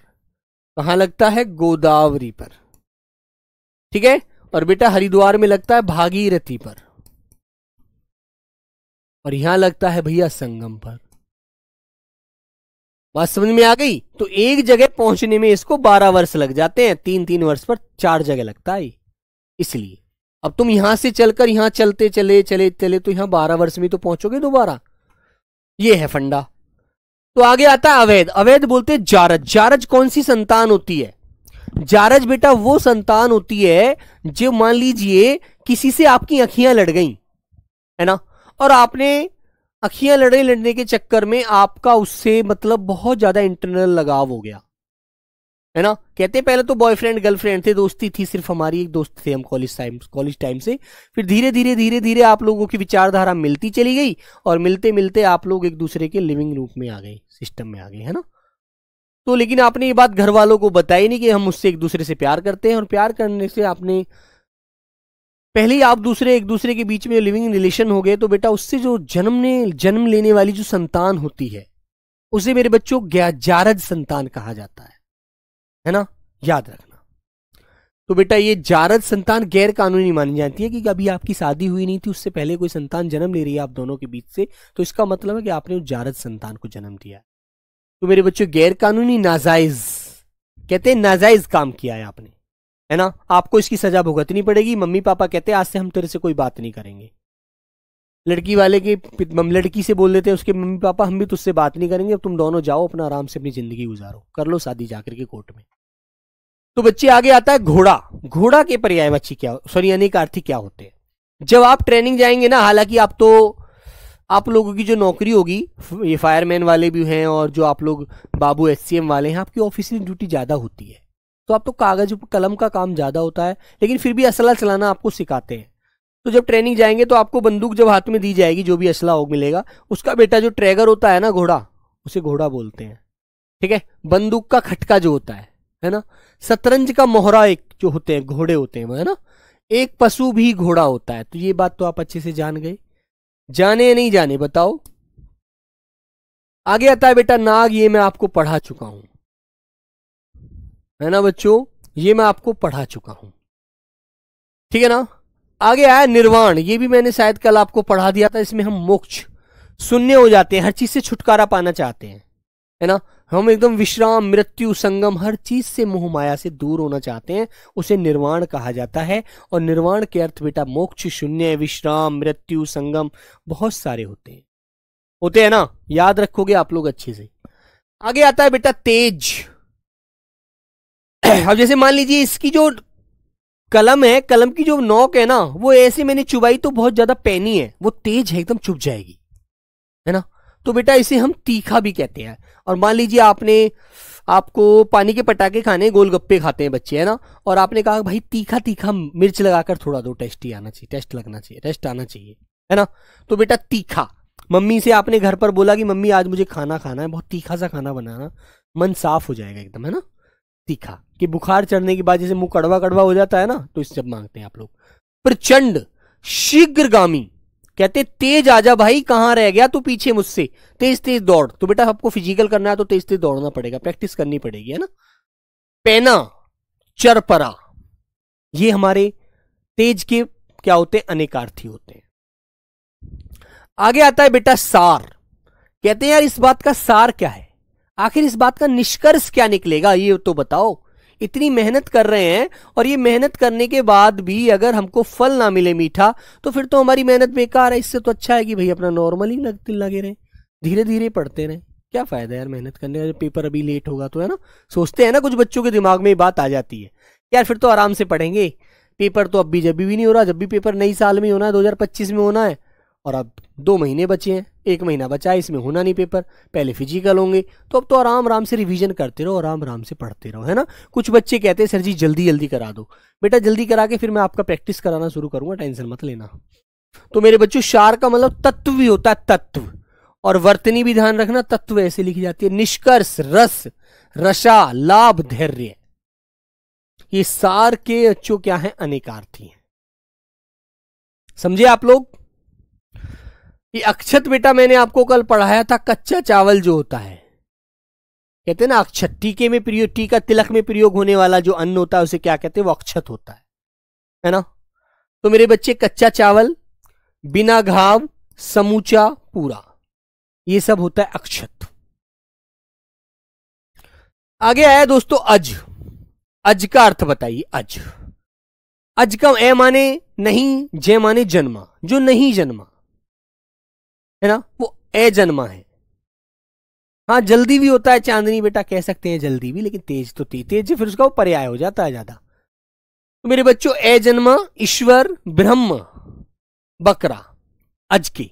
कहां लगता है, गोदावरी पर। ठीक है, और बेटा हरिद्वार में लगता है भागीरथी पर, और यहां लगता है भैया संगम पर। बात समझ में आ गई। तो एक जगह पहुंचने में इसको 12 वर्ष लग जाते हैं, 3-3 वर्ष पर 4 जगह लगता है, इसलिए। अब तुम यहां से चलकर यहां चलते चले चले चले तो यहां 12 वर्ष में तो पहुंचोगे दोबारा, ये है फंडा। तो आगे आता है अवैध। अवैध बोलते हैं जारज। जारज कौन सी संतान होती है? जारज बेटा वो संतान होती है जो मान लीजिए किसी से आपकी अखियां लड़ गई, है ना, और आपने अखियां लड़ने के चक्कर में आपका उससे मतलब बहुत ज्यादा इंटरनल लगाव हो गया, है ना। कहते पहले तो बॉयफ्रेंड गर्लफ्रेंड थे, दोस्ती थी, सिर्फ हमारी एक दोस्त थे हम कॉलेज टाइम से। फिर धीरे धीरे आप लोगों की विचारधारा मिलती चली गई, और मिलते मिलते आप लोग एक दूसरे के लिविंग रूप में आ गए, सिस्टम में आ गए, है ना। तो लेकिन आपने ये बात घर वालों को बताई नहीं कि हम उससे एक दूसरे से प्यार करते हैं, और प्यार करने से आपने पहले ही आप एक दूसरे के बीच में लिविंग रिलेशन हो गए, तो बेटा उससे जो जन्म लेने वाली जो संतान होती है उसे मेरे बच्चों जारज संतान कहा जाता है ना, याद रखना। तो बेटा ये जारज संतान गैर कानूनी मानी जाती है कि कभी आपकी शादी हुई नहीं थी, उससे पहले कोई संतान जन्म ले रही है आप दोनों के बीच से, तो इसका मतलब है कि आपने उस जारज संतान को जन्म दिया। तो मेरे बच्चों गैर कानूनी, नाजायज, कहते हैं नाजायज काम किया है आपने, है ना, आपको इसकी सजा भुगतनी पड़ेगी। मम्मी पापा कहते हैं आज से हम तेरे से कोई बात नहीं करेंगे। लड़की वाले के लड़की से बोल देते हैं उसके मम्मी पापा, हम भी तुझसे बात नहीं करेंगे, अब तुम दोनों जाओ अपना आराम से अपनी जिंदगी गुजारो, कर लो शादी जाकर के कोर्ट में। तो बच्चे आगे आता है घोड़ा। घोड़ा के पर्यायवाची क्या, सॉरी अनेकार्थी क्या होते हैं? जब आप ट्रेनिंग जाएंगे ना, हालांकि आप तो आप लोगों की जो नौकरी होगी, ये फायरमैन वाले भी हैं और जो आप लोग बाबू एचसीएम वाले हैं, आपकी ऑफिशियल ड्यूटी ज़्यादा होती है, तो आप तो कागज कलम का काम ज़्यादा होता है, लेकिन फिर भी असला चलाना आपको सिखाते हैं। तो जब ट्रेनिंग जाएंगे तो आपको बंदूक जब हाथ में दी जाएगी, जो भी असला हो मिलेगा, उसका बेटा जो ट्रैगर होता है ना, घोड़ा, उसे घोड़ा बोलते हैं, ठीक है। बंदूक का खटका जो होता है ना। शतरंज का मोहरा एक जो होते हैं घोड़े होते हैं, है ना। एक पशु भी घोड़ा होता है। तो ये बात तो आप अच्छे से जान गए। जाने या नहीं जाने बताओ। आगे आता है बेटा नाग, ये मैं आपको पढ़ा चुका हूं, है ना बच्चों, ये मैं आपको पढ़ा चुका हूं, ठीक है ना। आगे आया निर्वाण, ये भी मैंने शायद कल आपको पढ़ा दिया था। इसमें हम मोक्ष, शून्य हो जाते हैं, हर चीज से छुटकारा पाना चाहते हैं, है ना। हम एकदम विश्राम, मृत्यु, संगम, हर चीज से मोह माया से दूर होना चाहते हैं, उसे निर्वाण कहा जाता है। और निर्वाण के अर्थ बेटा मोक्ष, शून्य, विश्राम, मृत्यु, संगम, बहुत सारे होते हैं ना, याद रखोगे आप लोग अच्छे से। आगे आता है बेटा तेज। अब जैसे मान लीजिए इसकी जो कलम है, कलम की जो नोक है ना, वो ऐसे मैंने चुबाई तो बहुत ज्यादा पैनी है, वो तेज है, एकदम चुभ जाएगी, है ना। तो बेटा इसे हम तीखा भी कहते हैं। और मान लीजिए आपको पानी के पटाखे खाने, गोलगप्पे खाते हैं बच्चे, है ना, और आपने कहा भाई तीखा तीखा मिर्च लगाकर थोड़ा दो, टेस्ट ही आना चाहिए, टेस्ट लगना चाहिए, टेस्ट आना चाहिए, है ना। तो बेटा तीखा, मम्मी से आपने घर पर बोला कि मम्मी आज मुझे खाना खाना है, बहुत तीखा सा खाना बनाना, मन साफ हो जाएगा एकदम, है ना। तीखा कि बुखार चढ़ने के बाद जैसे मुंह कड़वा कड़वा हो जाता है ना, तो इससे मांगते हैं आप लोग। प्रचंड, शीघ्रगामी, कहते तेज आजा भाई, कहां रह गया तू पीछे मुझसे, तेज तेज दौड़। तो बेटा आपको फिजिकल करना है तो तेज तेज दौड़ना पड़ेगा, प्रैक्टिस करनी पड़ेगी, है ना। पैना, चरपरा, ये हमारे तेज के क्या होते हैं, अनेकार्थी होते हैं। आगे आता है बेटा सार। कहते हैं यार इस बात का सार क्या है, आखिर इस बात का निष्कर्ष क्या निकलेगा, ये तो बताओ। इतनी मेहनत कर रहे हैं और ये मेहनत करने के बाद भी अगर हमको फल ना मिले मीठा, तो फिर तो हमारी मेहनत बेकार है। इससे तो अच्छा है कि भाई अपना नॉर्मल ही लगे रहे, धीरे धीरे पढ़ते रहे। क्या फायदा यार मेहनत करने का, जब पेपर अभी लेट होगा तो, है ना। सोचते हैं ना कुछ बच्चों के दिमाग में ये बात आ जाती है, यार फिर तो आराम से पढ़ेंगे, पेपर तो अब भी नहीं हो रहा, जब भी पेपर नई साल में होना है, 2025 में होना है, और अब 2 महीने बचे हैं, 1 महीना बचा है, इसमें होना नहीं पेपर, पहले फिजिकल होंगे, तो अब तो आराम आराम से रिवीजन करते रहो, आराम आराम से पढ़ते रहो, है ना। कुछ बच्चे कहते हैं सर जी जल्दी जल्दी करा दो, बेटा जल्दी करा के फिर मैं आपका प्रैक्टिस कराना शुरू करूंगा, टेंशन मत लेना। तो मेरे बच्चों सार का मतलब तत्व भी होता है, तत्व, और वर्तनी भी ध्यान रखना, तत्व ऐसे लिखी जाती है, निष्कर्ष, रस, रसा, लाभ, धैर्य, ये सार के अच्छो क्या है, अनेकार्थी है। समझे आप लोग। ये अक्षत बेटा मैंने आपको कल पढ़ाया था, कच्चा चावल जो होता है, कहते हैं ना अक्षत, टीके में प्रयोग, टीका तिलक में प्रयोग होने वाला जो अन्न होता है उसे क्या कहते हैं, वो अक्षत होता है ना। तो मेरे बच्चे कच्चा चावल, बिना घाव, समूचा, पूरा, ये सब होता है अक्षत। आगे आया दोस्तों अज। अज का अर्थ बताइए। अज, अज का ए माने नहीं, जय माने जन्मा, जो नहीं जन्मा, है ना, वो ए जन्मा है। हाँ जल्दी भी होता है, चांदनी बेटा कह सकते हैं जल्दी भी, लेकिन तेज तो तेज फिर उसका वो पर्याय हो जाता है ज्यादा। तो मेरे बच्चों ए जन्मा, ईश्वर, ब्रह्म, बकरा, अज के।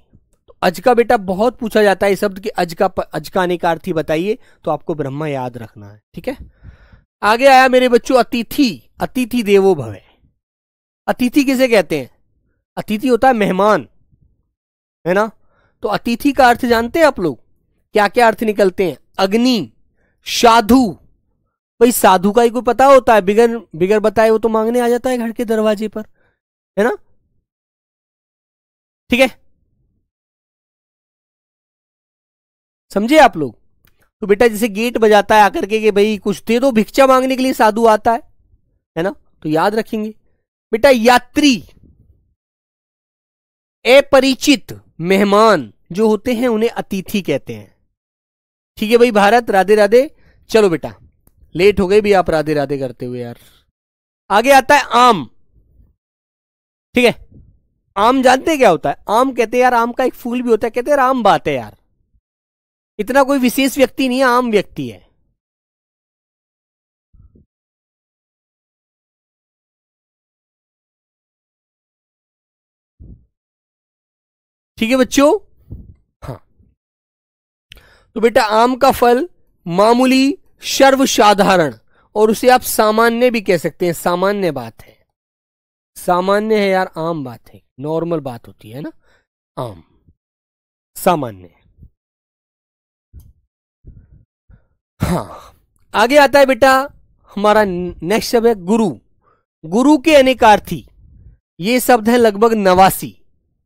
तो अज का बेटा बहुत पूछा जाता है शब्द कि अज का अनेकार्थी बताइए, तो आपको ब्रह्मा याद रखना है, ठीक है। आगे आया मेरे बच्चों अतिथि। अतिथि देवो भव। अतिथि किसे कहते हैं, अतिथि होता है मेहमान, है ना। तो अतिथि का अर्थ जानते हैं आप लोग, क्या क्या अर्थ निकलते हैं, अग्नि, साधु, भाई साधु का ही कोई पता होता है, बिगर बिगर बताए वो तो मांगने आ जाता है घर के दरवाजे पर, है ना, ठीक है, समझे आप लोग। तो बेटा जैसे गेट बजाता है आकर के कि भाई कुछ दे दो, भिक्षा मांगने के लिए साधु आता है ना, तो याद रखेंगे। बेटा यात्री, अपरिचित मेहमान जो होते हैं उन्हें अतिथि कहते हैं, ठीक है भाई। भारत राधे राधे। चलो बेटा लेट हो गए भी आप राधे राधे करते हुए यार। आगे आता है आम, ठीक है। आम जानते हैं क्या होता है, आम कहते हैं यार, आम का एक फूल भी होता है, कहते हैं यार आम बात है यार, इतना कोई विशेष व्यक्ति नहीं है, आम व्यक्ति है। ठीक है बच्चों, तो बेटा आम का फल मामूली, सर्वसाधारण, और उसे आप सामान्य भी कह सकते हैं। सामान्य बात है, सामान्य है यार, आम बात है, नॉर्मल बात होती है ना, आम सामान्य। हाँ, आगे आता है बेटा हमारा नेक्स्ट शब्द है गुरु। गुरु के अनेकार्थी, ये शब्द है लगभग 89।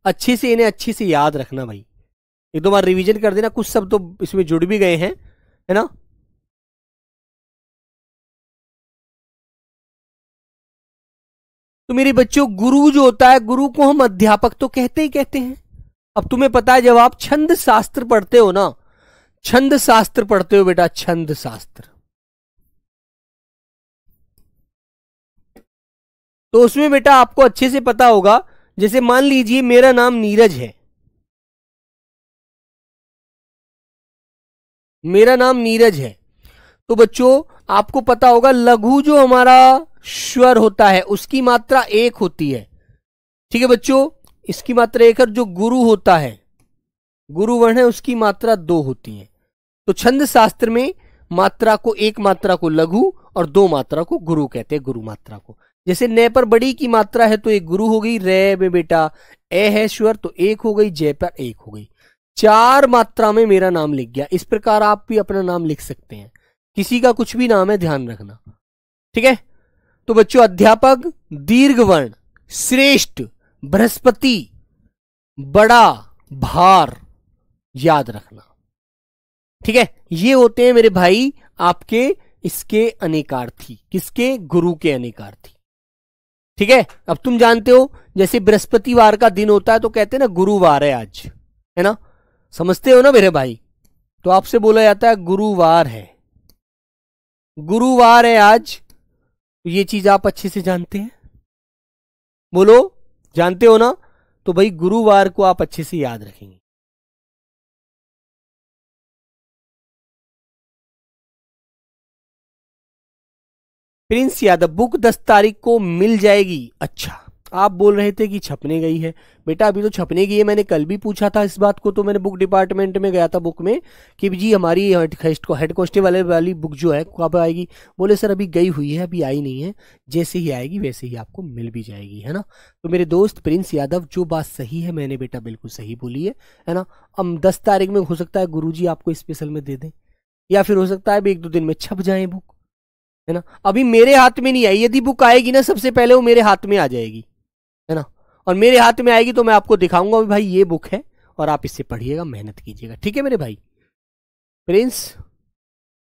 अच्छे से इन्हें अच्छे से याद रखना भाई, एक दो बार रिवीजन कर देना, कुछ शब्द तो इसमें जुड़ भी गए हैं, है ना। तो मेरे बच्चों गुरु जो होता है, गुरु को हम अध्यापक तो कहते ही कहते हैं। अब तुम्हें पता है जब आप छंद शास्त्र पढ़ते हो ना, छंद शास्त्र पढ़ते हो बेटा, छंद शास्त्र, तो उसमें बेटा आपको अच्छे से पता होगा, जैसे मान लीजिए मेरा नाम नीरज है, मेरा नाम नीरज है, तो बच्चों आपको पता होगा लघु जो हमारा स्वर होता है उसकी मात्रा 1 होती है। ठीक है बच्चों, इसकी मात्रा 1 है। जो गुरु होता है, गुरु वर्ण है, उसकी मात्रा 2 होती है। तो छंद शास्त्र में मात्रा को, एक मात्रा को लघु और 2 मात्रा को गुरु कहते हैं, गुरु मात्रा को। जैसे न पर बड़ी की मात्रा है तो एक गुरु हो गई, रे में बेटा ए है स्वर तो 1 हो गई, जय पर 1 हो गई। 4 मात्रा में मेरा नाम लिख गया। इस प्रकार आप भी अपना नाम लिख सकते हैं, किसी का कुछ भी नाम है, ध्यान रखना, ठीक है। तो बच्चों अध्यापक, दीर्घ वर्ण, श्रेष्ठ, बृहस्पति, बड़ा, भार, याद रखना, ठीक है। ये होते हैं मेरे भाई आपके इसके अनेकार्थी, किसके, गुरु के अनेकार्थी, ठीक है। अब तुम जानते हो जैसे बृहस्पतिवार का दिन होता है तो कहते हैं ना गुरुवार है आज, है ना, समझते हो ना मेरे भाई। तो आपसे बोला जाता है गुरुवार है, गुरुवार है आज। ये चीज आप अच्छे से जानते हैं, बोलो जानते हो ना। तो भाई गुरुवार को आप अच्छे से याद रखेंगे। प्रिंस यादव, बुक 10 तारीख को मिल जाएगी। अच्छा, आप बोल रहे थे कि छपने गई है। बेटा अभी तो छपने गई है, मैंने कल भी पूछा था इस बात को, तो मैंने बुक डिपार्टमेंट में गया था बुक में कि जी हमारी हेड कांस्टेबल वाली बुक जो है कब आएगी। बोले सर अभी गई हुई है, अभी आई नहीं है, जैसे ही आएगी वैसे ही आपको मिल भी जाएगी, है ना। तो मेरे दोस्त प्रिंस यादव, जो बात सही है मैंने बेटा बिल्कुल सही बोली है ना। अब 10 तारीख में हो सकता है गुरुजी आपको स्पेशल में दे दें, या फिर हो सकता है 1-2 दिन में छप जाए बुक, है ना। अभी मेरे हाथ में नहीं आई, यदि बुक आएगी ना सबसे पहले वो मेरे हाथ में आ जाएगी, है ना। और मेरे हाथ में आएगी तो मैं आपको दिखाऊंगा भाई ये बुक है, और आप इससे पढ़िएगा, मेहनत कीजिएगा, ठीक है मेरे भाई। प्रिंस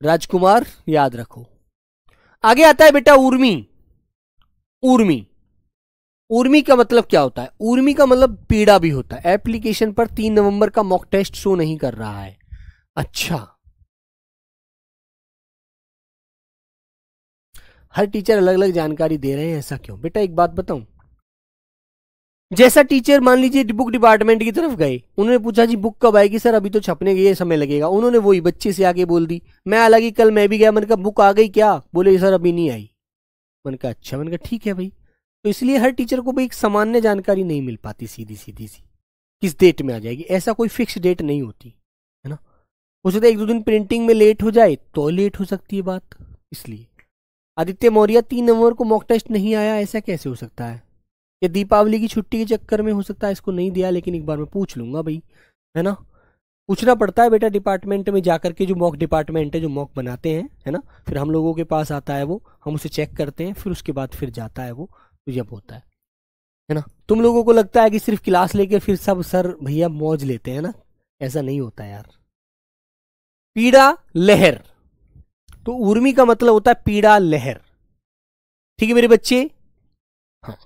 राजकुमार याद रखो। आगे आता है बेटा उर्मी। उर्मी, उर्मी का मतलब क्या होता है? उर्मी का मतलब पीड़ा भी होता है। एप्लीकेशन पर 3 नवंबर का मॉक टेस्ट शो नहीं कर रहा है। अच्छा, हर टीचर अलग अलग जानकारी दे रहे हैं, ऐसा क्यों? बेटा एक बात बताऊं, जैसा टीचर मान लीजिए बुक डिपार्टमेंट की तरफ गए, उन्होंने पूछा जी बुक कब आएगी सर, अभी तो छपने गई है, समय लगेगा, उन्होंने वही बच्चे से आके बोल दी। मैं हालांकि कल मैं भी गया, मैंने कहा बुक आ गई क्या, बोले सर अभी नहीं आई। मैंने कहा अच्छा, मैंने कहा ठीक है भाई। तो इसलिए हर टीचर को भाई एक सामान्य जानकारी नहीं मिल पाती, सीधी सीधी सी किस डेट में आ जाएगी, ऐसा कोई फिक्स डेट नहीं होती, है ना। हो सकता है 1-2 दिन प्रिंटिंग में लेट हो जाए तो लेट हो सकती है बात। इसलिए आदित्य मौर्य 3 नवंबर को मॉक टेस्ट नहीं आया, ऐसा कैसे हो सकता है? ये दीपावली की छुट्टी के चक्कर में हो सकता है इसको नहीं दिया, लेकिन एक बार मैं पूछ लूंगा भाई, है ना। पूछना पड़ता है बेटा डिपार्टमेंट में जाकर के, जो मॉक डिपार्टमेंट है जो मॉक बनाते हैं, है ना, फिर हम लोगों के पास आता है वो, हम उसे चेक करते हैं, फिर उसके बाद फिर जाता है वो, तो जब होता है ना। तुम लोगों को लगता है कि सिर्फ क्लास लेकर फिर सब सर भैया मौज लेते हैं ना, ऐसा नहीं होता यार। पीड़ा लहर, तो उर्मी का मतलब होता है पीड़ा लहर, ठीक है मेरे बच्चे। हाँ,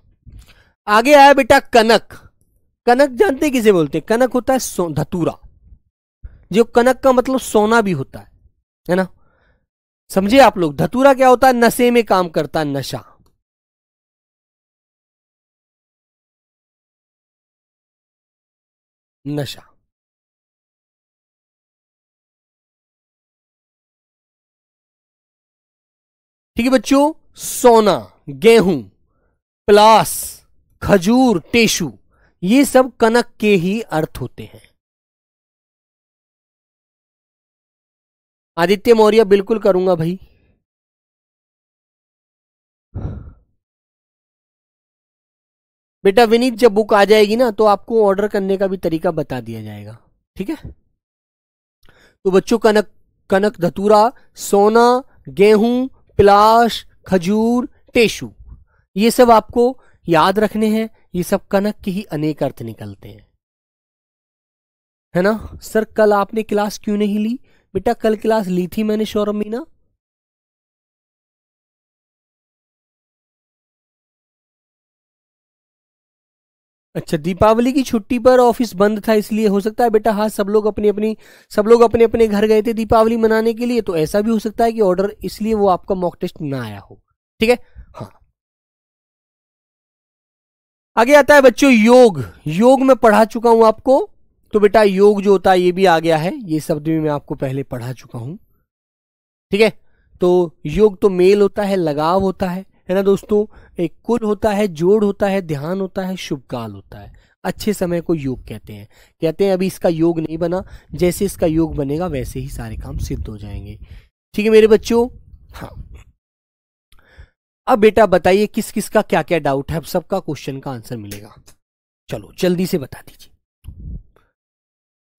आगे आया बेटा कनक। कनक जानते हैं किसे बोलते हैं? कनक होता है धतूरा, जो कनक का मतलब सोना भी होता है ना। समझे आप लोग? धतूरा क्या होता है? नशे में काम करता है, नशा। नशा, ठीक है बच्चों। सोना, गेहूं, प्लास, खजूर, टेशु, ये सब कनक के ही अर्थ होते हैं। आदित्य मौर्य बिल्कुल करूंगा भाई। बेटा विनीत, जब बुक आ जाएगी ना तो आपको ऑर्डर करने का भी तरीका बता दिया जाएगा, ठीक है। तो बच्चों, कनक, कनक धतूरा, सोना, गेहूं, पिलाश, खजूर, टेशु, ये सब आपको याद रखने हैं। ये सब कनक के ही अनेक अर्थ निकलते हैं, है ना। सर कल आपने क्लास क्यों नहीं ली? बेटा कल क्लास ली थी मैंने सौरभ मीना। अच्छा, दीपावली की छुट्टी पर ऑफिस बंद था इसलिए हो सकता है बेटा। हाँ, सब लोग अपने अपने घर गए थे दीपावली मनाने के लिए, तो ऐसा भी हो सकता है कि ऑर्डर इसलिए वो आपका मॉक टेस्ट ना आया हो, ठीक है। हाँ, आगे आता है बच्चों योग। योग में पढ़ा चुका हूं आपको, तो बेटा योग जो होता है ये भी आ गया है। ये शब्द भी मैं आपको पहले पढ़ा चुका हूं, ठीक है। तो योग तो मेल होता है, लगाव होता है ना दोस्तों। एक कुल होता है, जोड़ होता है, ध्यान होता है, शुभ काल होता है। अच्छे समय को योग कहते हैं। कहते हैं अभी इसका योग नहीं बना, जैसे इसका योग बनेगा वैसे ही सारे काम सिद्ध हो जाएंगे, ठीक है मेरे बच्चों। हाँ, अब बेटा बताइए किस किस का क्या क्या डाउट है। अब सबका क्वेश्चन का आंसर मिलेगा, चलो जल्दी से बता दीजिए।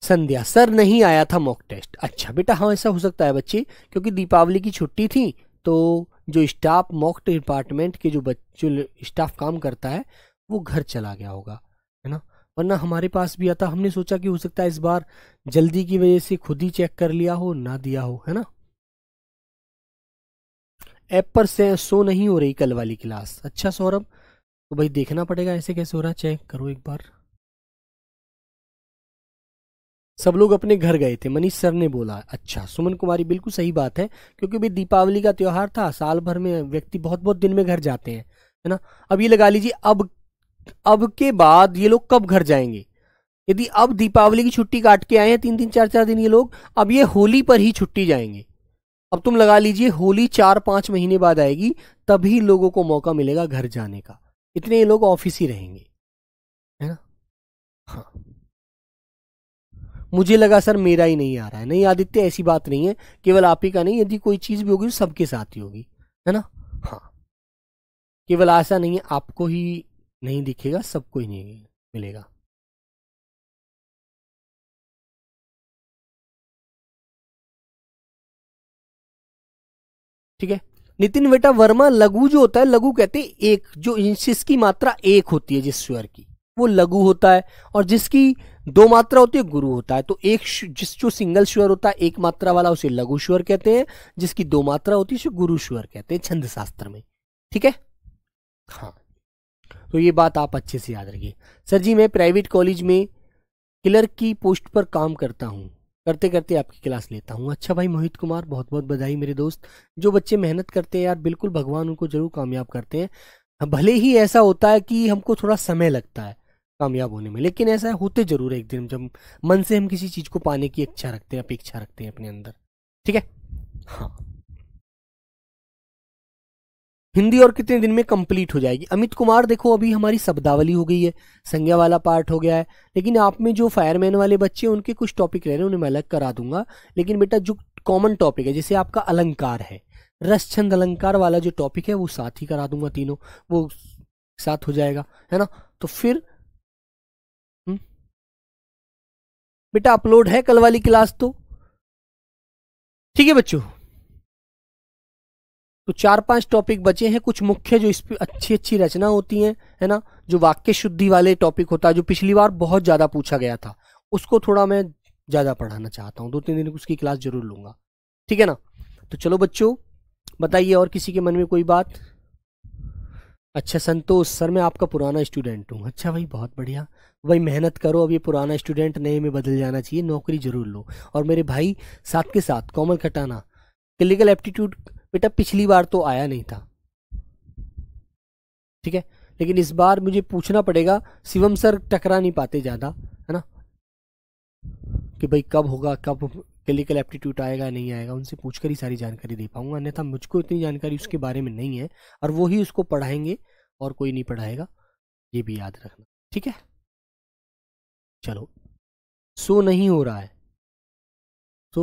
संध्या, सर नहीं आया था मॉक टेस्ट। अच्छा बेटा, हाँ ऐसा हो सकता है बच्चे, क्योंकि दीपावली की छुट्टी थी, तो जो स्टाफ मॉक डिपार्टमेंट के जो बच्चों स्टाफ काम करता है वो घर चला गया होगा, है ना। वरना हमारे पास भी आता, हमने सोचा कि हो सकता है इस बार जल्दी की वजह से खुद ही चेक कर लिया हो, ना दिया हो, है ना। ऐप पर से शो नहीं हो रही कल वाली क्लास। अच्छा सौरभ, तो भाई देखना पड़ेगा ऐसे कैसे हो रहा है, चेक करो एक बार। सब लोग अपने घर गए थे, मनीष सर ने बोला। अच्छा सुमन कुमारी, बिल्कुल सही बात है, क्योंकि भी दीपावली का त्योहार था, साल भर में व्यक्ति बहुत बहुत दिन में घर जाते हैं, है ना। अब ये लगा लीजिए, अब के बाद ये लोग कब घर जाएंगे? यदि अब दीपावली की छुट्टी काट के आए हैं 3 3 4 4 दिन ये लोग, अब ये होली पर ही छुट्टी जाएंगे। अब तुम लगा लीजिए होली 4 5 महीने बाद आएगी, तभी लोगों को मौका मिलेगा घर जाने का। इतने ये लोग ऑफिस ही रहेंगे, है ना। हाँ, मुझे लगा सर मेरा ही नहीं आ रहा है। नहीं आदित्य, ऐसी बात नहीं है, केवल आप ही का नहीं, यदि कोई चीज भी होगी तो सबके साथ ही होगी, है ना। हाँ, केवल ऐसा नहीं है आपको ही नहीं दिखेगा, सबको ही नहीं मिलेगा। ठीक है। नितिन बेटा वर्मा, लघु जो होता है, लघु कहते हैं एक, जो जिसकी मात्रा एक होती है, जिस स्वर की, वो लघु होता है। और जिसकी दो मात्रा होती है, गुरु होता है। तो एक जिस जो सिंगल स्वर होता है एक मात्रा वाला, उसे लघु स्वर कहते हैं। जिसकी दो मात्रा होती है उसे गुरु स्वर कहते हैं छंद शास्त्र में, ठीक है। हाँ, तो ये बात आप अच्छे से याद रखिए। सर जी मैं प्राइवेट कॉलेज में क्लर्क की पोस्ट पर काम करता हूँ, करते करते आपकी क्लास लेता हूँ। अच्छा भाई मोहित कुमार, बहुत बहुत बधाई मेरे दोस्त। जो बच्चे मेहनत करते हैं यार, बिल्कुल भगवान उनको जरूर कामयाब करते हैं। भले ही ऐसा होता है कि हमको थोड़ा समय लगता है कामयाब होने में, लेकिन ऐसा होते जरूर है एक दिन, जब मन से हम किसी चीज को पाने की इच्छा रखते हैं, अपेक्षा रखते हैं अपने अंदर, ठीक है। हाँ, हिंदी और कितने दिन में कंप्लीट हो जाएगी? अमित कुमार देखो, अभी हमारी शब्दावली हो गई है, संज्ञा वाला पार्ट हो गया है, लेकिन आप में जो फायरमैन वाले बच्चे हैं उनके कुछ टॉपिक रह रहे हैं, उन्हें मैं अलग करा दूंगा। लेकिन बेटा जो कॉमन टॉपिक है, जैसे आपका अलंकार है, रस छंद अलंकार वाला जो टॉपिक है वो साथ ही करा दूंगा, तीनों वो साथ हो जाएगा, है ना। तो फिर हम्म, बेटा अपलोड है कल वाली क्लास तो, ठीक है बच्चों। तो 4 5 टॉपिक बचे हैं, कुछ मुख्य जो इस पे अच्छी अच्छी रचना होती हैं, है ना। जो वाक्य शुद्धि वाले टॉपिक होता है, जो पिछली बार बहुत ज्यादा पूछा गया था, उसको थोड़ा मैं ज्यादा पढ़ाना चाहता हूँ, 2 3 दिन उसकी क्लास जरूर लूंगा, ठीक है ना। तो चलो बच्चों, बताइए और किसी के मन में कोई बात। अच्छा संतोष, सर मैं आपका पुराना स्टूडेंट हूँ। अच्छा भाई, बहुत बढ़िया भाई, मेहनत करो। अब ये पुराना स्टूडेंट नए में बदल जाना चाहिए, नौकरी जरूर लो। और मेरे भाई साथ के साथ कोमल खटाना, क्लिनिकल एप्टीट्यूड बेटा पिछली बार तो आया नहीं था, ठीक है। लेकिन इस बार मुझे पूछना पड़ेगा, शिवम सर टकरा नहीं पाते ज्यादा, है ना, कि भाई कब होगा, कब क्लिनिकल एप्टीट्यूड आएगा नहीं आएगा, उनसे पूछकर ही सारी जानकारी दे पाऊंगा, अन्यथा मुझको इतनी जानकारी उसके बारे में नहीं है। और वो ही उसको पढ़ाएंगे, और कोई नहीं पढ़ाएगा, ये भी याद रखना, ठीक है। चलो, सो नहीं हो रहा है,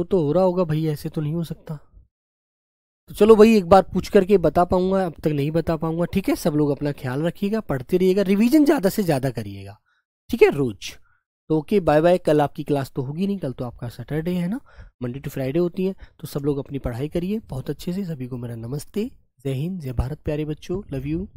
तो हो रहा होगा भाई, ऐसे तो नहीं हो सकता। तो चलो भाई, एक बार पूछ करके बता पाऊंगा, अब तक नहीं बता पाऊंगा। ठीक है, सब लोग अपना ख्याल रखिएगा, पढ़ते रहिएगा, रिवीजन ज़्यादा से ज़्यादा करिएगा। ठीक है, रोज। तो ओके, बाय बाय। कल आपकी क्लास तो होगी नहीं, कल तो आपका सैटरडे है ना, मंडे टू फ्राइडे होती है। तो सब लोग अपनी पढ़ाई करिए बहुत अच्छे से। सभी को मेरा नमस्ते, जय हिंद, जय भारत प्यारे बच्चों, लव यू।